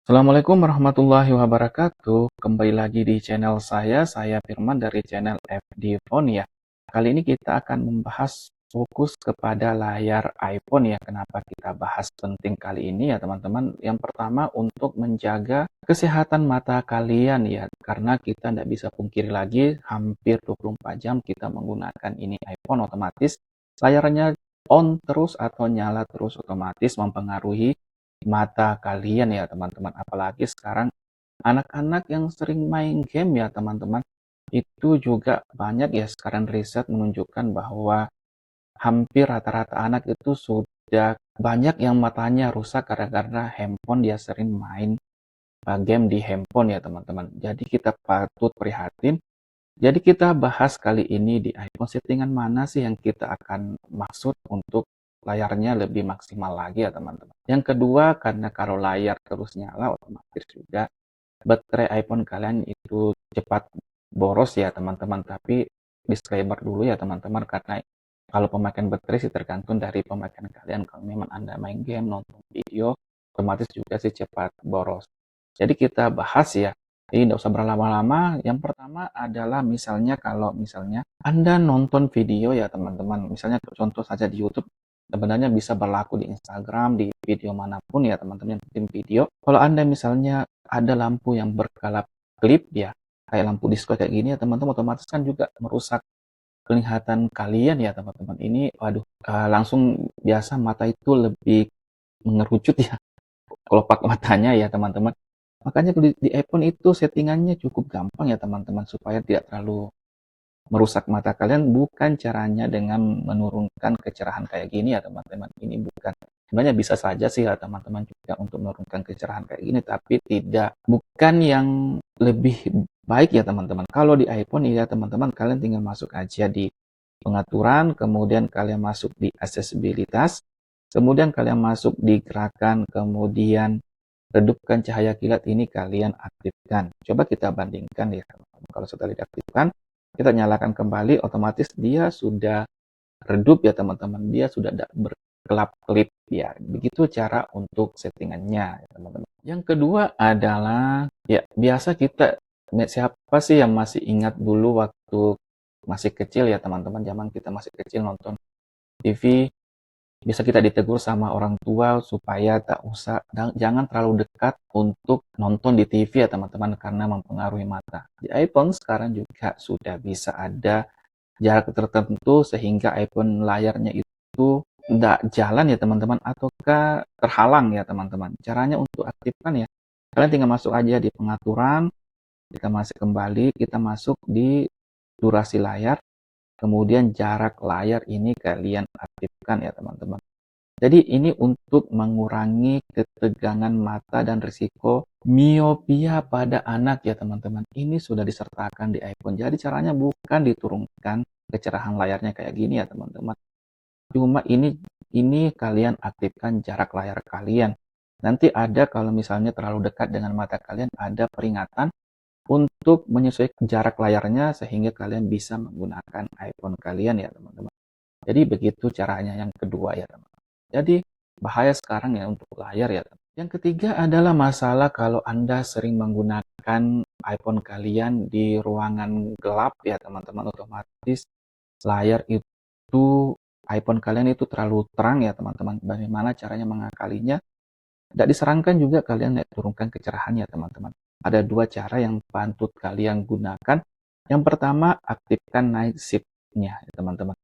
Assalamualaikum warahmatullahi wabarakatuh. Kembali lagi di channel saya Firman dari channel FD Phone ya. Kali ini kita akan membahas fokus kepada layar iPhone ya. Kenapa kita bahas penting kali ini ya teman-teman? Yang pertama untuk menjaga kesehatan mata kalian ya. Karena kita tidak bisa pungkiri lagi hampir 24 jam kita menggunakan ini iPhone, otomatis layarnya on terus atau nyala terus, otomatis mempengaruhi mata kalian ya teman-teman. Apalagi sekarang anak-anak yang sering main game ya teman-teman, itu juga banyak ya, sekarang riset menunjukkan bahwa hampir rata-rata anak itu sudah banyak yang matanya rusak karena handphone, dia sering main game di handphone ya teman-teman. Jadi kita patut prihatin. Jadi kita bahas kali ini di iPhone, settingan mana sih yang kita akan maksud untuk layarnya lebih maksimal lagi ya teman-teman. Yang kedua, karena kalau layar terus nyala, otomatis juga baterai iPhone kalian itu cepat boros ya teman-teman. Tapi disclaimer dulu ya teman-teman, karena kalau pemakaian baterai sih tergantung dari pemakaian kalian. Kalau memang Anda main game, nonton video, otomatis juga sih cepat boros. Jadi kita bahas ya. Jadi tidak usah berlama-lama. Yang pertama adalah misalnya kalau misalnya Anda nonton video ya teman-teman. Misalnya contoh saja di YouTube, sebenarnya bisa berlaku di Instagram, di video manapun ya teman-teman, yang penting video. Kalau Anda misalnya ada lampu yang berkelap-kelip ya, kayak lampu disco kayak gini ya teman-teman, otomatis kan juga merusak penglihatan kalian ya teman-teman. Ini waduh, langsung biasa mata itu lebih mengerucut ya, kelopak matanya ya teman-teman. Makanya di iPhone itu settingannya cukup gampang ya teman-teman, supaya tidak terlalu merusak mata kalian. Bukan caranya dengan menurunkan kecerahan kayak gini ya teman-teman. Ini bukan. Sebenarnya bisa saja sih ya teman-teman juga untuk menurunkan kecerahan kayak gini, tapi bukan yang lebih baik ya teman-teman. Kalau di iPhone ya teman-teman, kalian tinggal masuk aja di pengaturan, kemudian kalian masuk di aksesibilitas, kemudian kalian masuk di gerakan, kemudian redupkan cahaya kilat ini kalian aktifkan. Coba kita bandingkan ya. Kalau setelah diaktifkan, kita nyalakan kembali, otomatis dia sudah redup ya teman-teman. Dia sudah tidak berkelap-kelip ya. Begitu cara untuk settingannya ya teman-teman. Yang kedua adalah ya, biasa kita, siapa sih yang masih ingat dulu waktu masih kecil ya teman-teman, zaman kita masih kecil nonton TV, bisa kita ditegur sama orang tua supaya tak usah, jangan terlalu dekat untuk nonton di TV ya teman-teman, karena mempengaruhi mata. Di iPhone sekarang juga sudah bisa ada jarak tertentu sehingga iPhone layarnya itu tidak jalan ya teman-teman, ataukah terhalang ya teman-teman. Caranya untuk aktifkan ya, kalian tinggal masuk aja di pengaturan, kita masuk kembali, kita masuk di durasi layar, kemudian jarak layar ini kalian aktifkan ya teman-teman. Jadi ini untuk mengurangi ketegangan mata dan risiko miopia pada anak ya teman-teman. Ini sudah disertakan di iPhone. Jadi caranya bukan diturunkan kecerahan layarnya kayak gini ya teman-teman. Cuma ini kalian aktifkan jarak layar kalian. Nanti ada, kalau misalnya terlalu dekat dengan mata kalian, ada peringatan untuk menyesuaikan jarak layarnya sehingga kalian bisa menggunakan iPhone kalian ya teman-teman. Jadi begitu caranya yang kedua ya teman-teman. Jadi bahaya sekarang ya untuk layar ya. Yang ketiga adalah masalah kalau Anda sering menggunakan iPhone kalian di ruangan gelap ya teman-teman, otomatis layar itu, iPhone kalian itu terlalu terang ya teman-teman. Bagaimana caranya mengakalinya? Tidak disarankan juga kalian turunkan kecerahannya teman-teman. Ada dua cara yang patut kalian gunakan. Yang pertama, aktifkan night shift-nya ya teman-teman.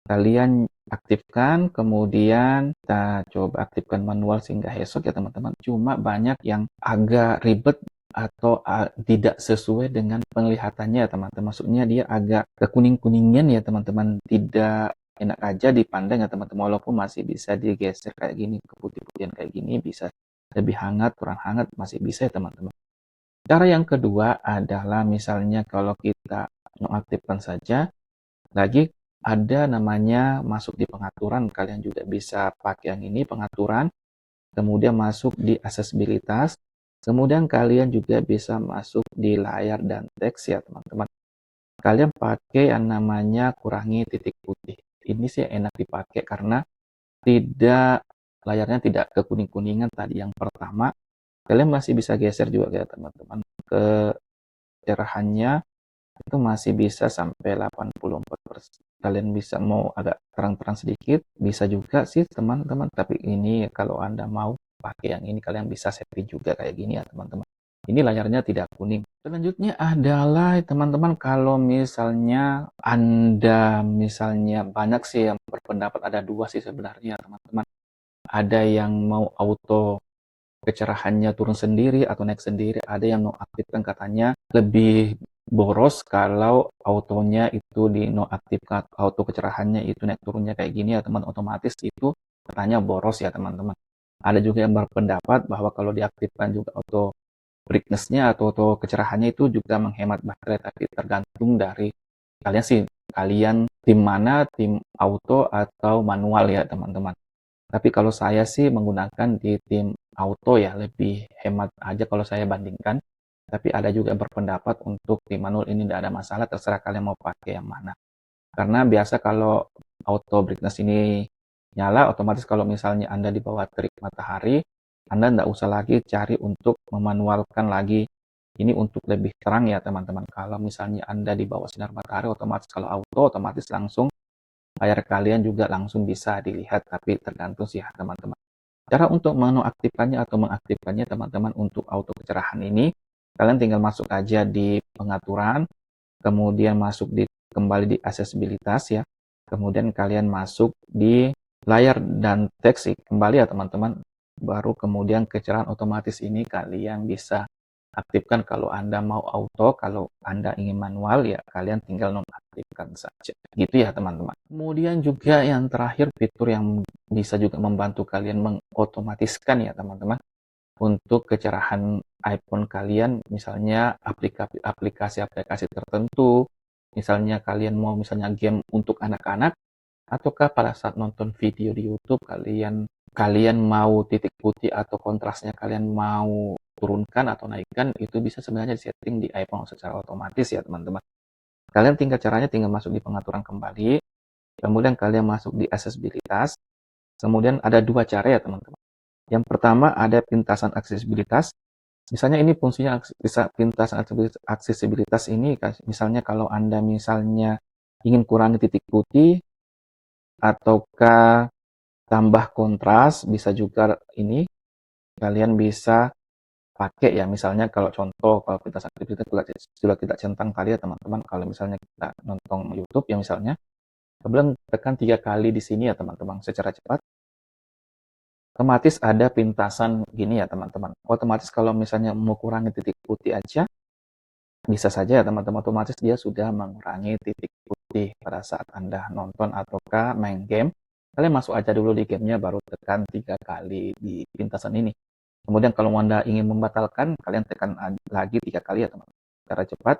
Kalian aktifkan, kemudian kita coba aktifkan manual sehingga esok ya teman-teman. Cuma banyak yang agak ribet atau tidak sesuai dengan penglihatannya ya teman-teman. Maksudnya dia agak kekuning-kuningan ya teman-teman. Tidak enak aja dipandang ya teman-teman. Walaupun masih bisa digeser kayak gini, keputih-putihan kayak gini, bisa lebih hangat, kurang hangat, masih bisa ya teman-teman. Cara yang kedua adalah misalnya kalau kita mengaktifkan saja, lagi ada namanya masuk di pengaturan. Kalian juga bisa pakai yang ini, pengaturan, kemudian masuk di aksesibilitas, kemudian kalian juga bisa masuk di layar dan teks ya teman-teman. Kalian pakai yang namanya kurangi titik putih. Ini sih enak dipakai karena layarnya tidak kekuning-kuningan tadi yang pertama. Kalian masih bisa geser juga ya teman-teman, kecerahannya itu masih bisa sampai 84%. Kalian bisa mau agak terang-terang sedikit, bisa juga sih teman-teman, tapi ini kalau Anda mau pakai yang ini, kalian bisa setting juga kayak gini ya teman-teman. Ini layarnya tidak kuning. Selanjutnya adalah teman-teman, kalau misalnya Anda misalnya banyak sih yang berpendapat, ada dua sih sebenarnya teman-teman. Ada yang mau auto kecerahannya turun sendiri atau naik sendiri, ada yang nonaktifkan, katanya lebih boros kalau autonya itu dinonaktifkan, auto kecerahannya itu naik turunnya kayak gini ya teman, otomatis itu katanya boros ya teman-teman. Ada juga yang berpendapat bahwa kalau diaktifkan juga auto brightness-nya atau auto kecerahannya itu juga menghemat baterai, tapi tergantung dari kalian sih, kalian tim mana, tim auto atau manual ya teman-teman. Tapi kalau saya sih menggunakan di tim auto ya, lebih hemat aja kalau saya bandingkan. Tapi ada juga berpendapat untuk tim manual ini tidak ada masalah, terserah kalian mau pakai yang mana. Karena biasa kalau auto brightness ini nyala, otomatis kalau misalnya Anda di bawah terik matahari, Anda tidak usah lagi cari untuk memanualkan lagi. Ini untuk lebih terang ya teman-teman. Kalau misalnya Anda di bawah sinar matahari, otomatis kalau auto, otomatis langsung layar kalian juga langsung bisa dilihat, tapi tergantung sih ya teman-teman. Cara untuk menonaktifkannya atau mengaktifkannya teman-teman, untuk auto kecerahan ini, kalian tinggal masuk aja di pengaturan, kemudian masuk di kembali di aksesibilitas ya, kemudian kalian masuk di layar dan teks kembali ya teman-teman, baru kemudian kecerahan otomatis ini kalian bisa aktifkan kalau Anda mau auto. Kalau Anda ingin manual ya kalian tinggal nonaktifkan saja, gitu ya teman-teman. Kemudian juga yang terakhir, fitur yang bisa juga membantu kalian mengotomatiskan ya teman-teman, untuk kecerahan iPhone kalian, misalnya aplikasi-aplikasi tertentu, misalnya kalian mau misalnya game untuk anak-anak, ataukah pada saat nonton video di YouTube kalian kalian mau titik putih atau kontrasnya kalian mau turunkan atau naikkan, itu bisa sebenarnya disetting di iPhone secara otomatis ya teman-teman. Kalian caranya tinggal masuk di pengaturan kembali, kemudian kalian masuk di aksesibilitas, kemudian ada dua cara ya teman-teman. Yang pertama ada pintasan aksesibilitas. Misalnya ini fungsinya bisa pintasan aksesibilitas ini, misalnya kalau Anda misalnya ingin kurangi titik putih ataukah tambah kontras, bisa juga ini kalian bisa pakai ya. Misalnya kalau contoh, kalau pintasan aksesibilitas sudah kita centang tadi ya teman-teman, kalau misalnya kita nonton YouTube ya misalnya, kemudian tekan 3 kali di sini ya teman-teman secara cepat, otomatis ada pintasan gini ya teman-teman. Otomatis kalau misalnya mau kurangi titik putih aja, bisa saja ya teman-teman, otomatis dia sudah mengurangi titik putih pada saat Anda nonton ataukah main game. Kalian masuk aja dulu di gamenya, baru tekan 3 kali di pintasan ini. Kemudian kalau Anda ingin membatalkan, kalian tekan lagi 3 kali ya teman-teman. Secara cepat,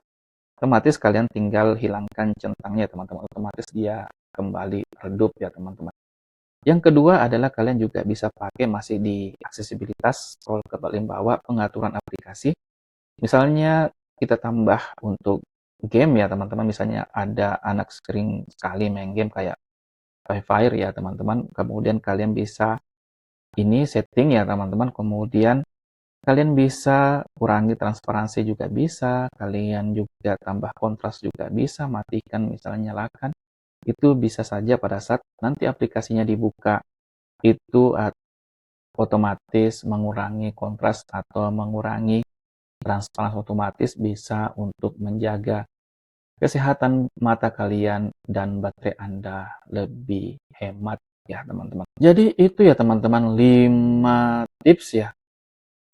otomatis kalian tinggal hilangkan centangnya teman-teman. Otomatis dia kembali redup ya teman-teman. Yang kedua adalah kalian juga bisa pakai masih di aksesibilitas, scroll ke paling bawah, pengaturan aplikasi. Misalnya kita tambah untuk game ya teman-teman, misalnya ada anak sering sekali main game kayak Free Fire ya teman-teman, kemudian kalian bisa ini setting ya teman-teman, kemudian kalian bisa kurangi transparansi juga bisa, kalian juga tambah kontras juga bisa, matikan misalnya nyalakan, itu bisa saja pada saat nanti aplikasinya dibuka itu otomatis mengurangi kontras atau mengurangi transparansi, otomatis bisa untuk menjaga kesehatan mata kalian dan baterai Anda lebih hemat ya teman-teman. Jadi itu ya teman-teman, 5 tips ya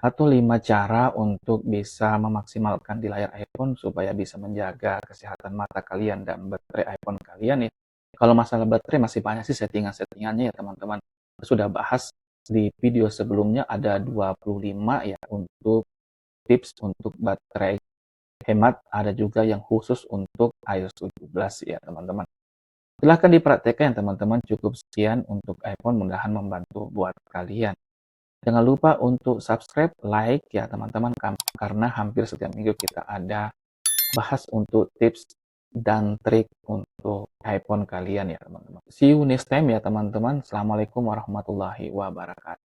atau 5 cara untuk bisa memaksimalkan di layar iPhone supaya bisa menjaga kesehatan mata kalian dan baterai iPhone kalian ya. Kalau masalah baterai masih banyak sih settingan-settingannya ya teman-teman. Sudah bahas di video sebelumnya, ada 25 ya untuk tips untuk baterai hemat, ada juga yang khusus untuk iOS 17 ya teman-teman. Silahkan dipraktekkan ya teman-teman. Cukup sekian untuk iPhone, mudah-mudahan membantu buat kalian. Jangan lupa untuk subscribe, like ya teman-teman, karena hampir setiap minggu kita ada bahas untuk tips dan trik untuk iPhone kalian ya teman-teman. See you next time ya teman-teman. Assalamualaikum warahmatullahi wabarakatuh.